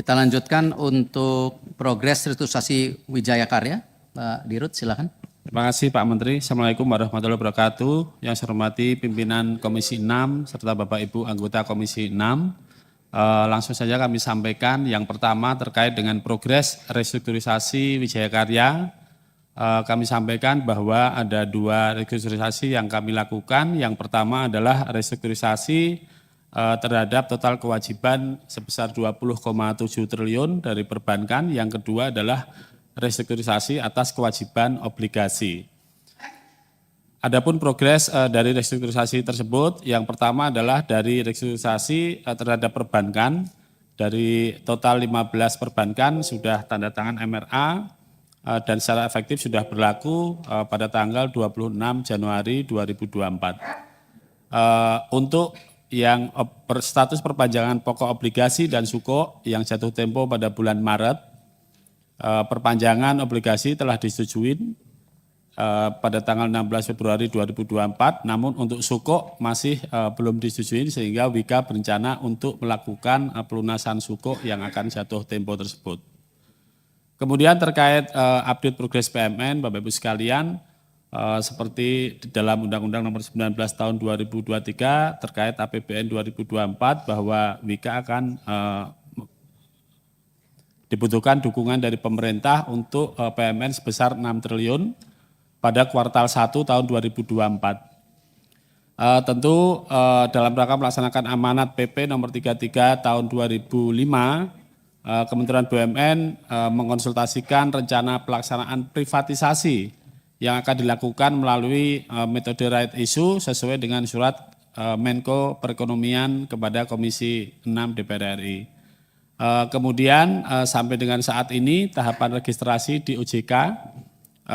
Kita lanjutkan untuk progres restrukturisasi Wijaya Karya. Pak Dirut, silakan. Terima kasih Pak Menteri. Assalamualaikum warahmatullahi wabarakatuh. Yang saya hormati pimpinan Komisi 6 serta Bapak Ibu anggota Komisi 6. Langsung saja kami sampaikan yang pertama terkait dengan progres restrukturisasi Wijaya Karya. Kami sampaikan bahwa ada 2 restrukturisasi yang kami lakukan. Yang pertama adalah restrukturisasi terhadap total kewajiban sebesar 20,7 triliun dari perbankan. Yang kedua adalah restrukturisasi atas kewajiban obligasi. Adapun progres dari restrukturisasi tersebut, yang pertama adalah dari restrukturisasi terhadap perbankan. Dari total 15 perbankan sudah tanda tangan MRA dan secara efektif sudah berlaku pada tanggal 26 Januari 2024. Untuk yang berstatus perpanjangan pokok obligasi dan SUKO yang jatuh tempo pada bulan Maret, perpanjangan obligasi telah disetujui pada tanggal 16 Februari 2024, namun untuk SUKO masih belum disetujui sehingga Wika berencana untuk melakukan pelunasan SUKO yang akan jatuh tempo tersebut. Kemudian terkait update progres PMN, Bapak Ibu sekalian, seperti di dalam Undang-Undang Nomor 19 Tahun 2023 terkait APBN 2024 bahwa Wika akan dibutuhkan dukungan dari pemerintah untuk PMN sebesar 6 triliun pada kuartal 1 tahun 2024. Tentu dalam rangka melaksanakan amanat PP nomor 33 tahun 2005, Kementerian BUMN mengonsultasikan rencana pelaksanaan privatisasi yang akan dilakukan melalui metode right issue sesuai dengan surat Menko Perekonomian kepada Komisi 6 DPR RI. Kemudian sampai dengan saat ini tahapan registrasi di OJK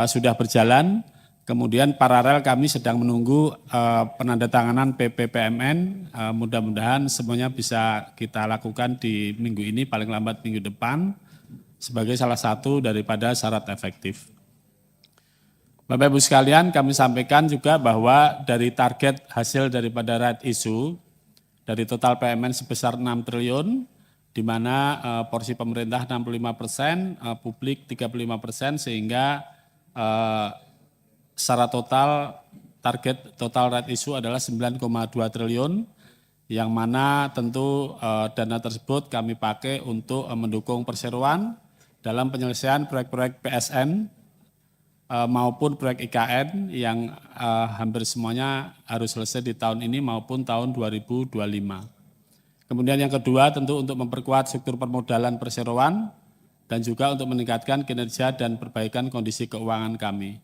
sudah berjalan. Kemudian paralel kami sedang menunggu penandatanganan PPPMN. Mudah-mudahan semuanya bisa kita lakukan di minggu ini, paling lambat minggu depan, sebagai salah satu daripada syarat efektif. Bapak Ibu sekalian, kami sampaikan juga bahwa dari target hasil daripada right issue, dari total PMN sebesar 6 triliun, di mana porsi pemerintah 65%, publik 35%, sehingga secara total target total right issue adalah 9,2 triliun, yang mana tentu dana tersebut kami pakai untuk mendukung perseroan dalam penyelesaian proyek-proyek PSN maupun proyek IKN yang hampir semuanya harus selesai di tahun ini maupun tahun 2025. Kemudian yang kedua tentu untuk memperkuat struktur permodalan perseroan dan juga untuk meningkatkan kinerja dan perbaikan kondisi keuangan kami.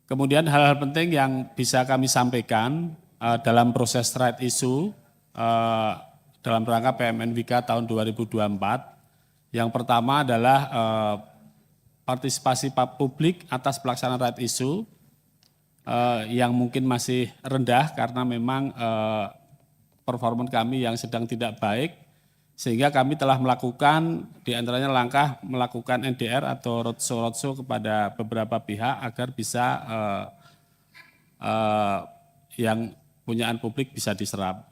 Kemudian hal-hal penting yang bisa kami sampaikan dalam proses right issue dalam rangka PMN Wika tahun 2024, yang pertama adalah partisipasi publik atas pelaksanaan right issue yang mungkin masih rendah karena memang performa kami yang sedang tidak baik, sehingga kami telah melakukan diantaranya langkah melakukan NDR atau roadshow kepada beberapa pihak agar bisa yang punyaan publik bisa diserap.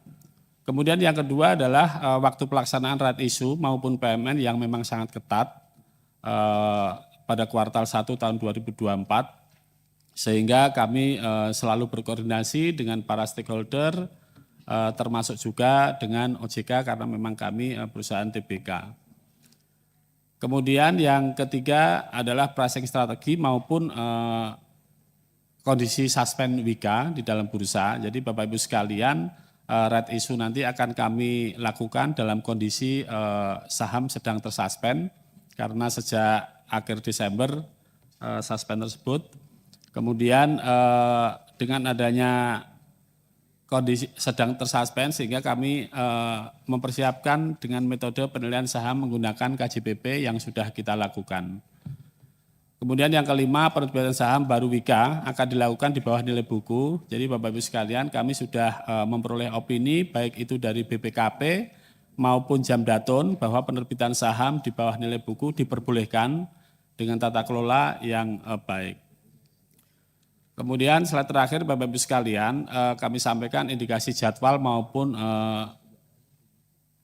Kemudian yang kedua adalah waktu pelaksanaan right issue maupun PMN yang memang sangat ketat pada kuartal 1 tahun 2024, sehingga kami selalu berkoordinasi dengan para stakeholder, termasuk juga dengan OJK karena memang kami perusahaan TBK. Kemudian yang ketiga adalah pricing strategi maupun kondisi suspend Wika di dalam bursa. Jadi Bapak Ibu sekalian, right issue nanti akan kami lakukan dalam kondisi saham sedang tersuspend karena sejak akhir Desember suspend tersebut. Kemudian dengan adanya kondisi sedang tersuspend sehingga kami mempersiapkan dengan metode penilaian saham menggunakan KJPP yang sudah kita lakukan. Kemudian yang kelima, penerbitan saham baru Wika akan dilakukan di bawah nilai buku. Jadi Bapak Ibu sekalian, kami sudah memperoleh opini baik itu dari BPKP maupun Jamdatun bahwa penerbitan saham di bawah nilai buku diperbolehkan dengan tata kelola yang baik. Kemudian slide terakhir Bapak Ibu sekalian, kami sampaikan indikasi jadwal maupun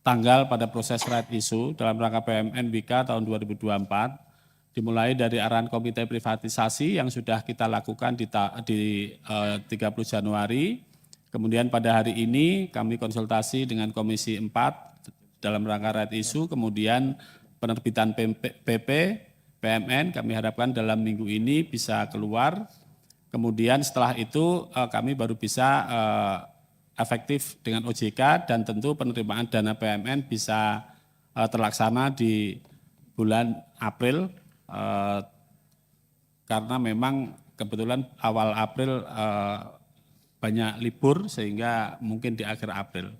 tanggal pada proses right issue dalam rangka PMN BK tahun 2024, dimulai dari arahan komite privatisasi yang sudah kita lakukan di 30 Januari. Kemudian pada hari ini kami konsultasi dengan Komisi 4 dalam rangka right issue, kemudian penerbitan PP, PMN kami harapkan dalam minggu ini bisa keluar. Kemudian setelah itu kami baru bisa efektif dengan OJK dan tentu penerimaan dana PMN bisa terlaksana di bulan April karena memang kebetulan awal April banyak libur sehingga mungkin di akhir April.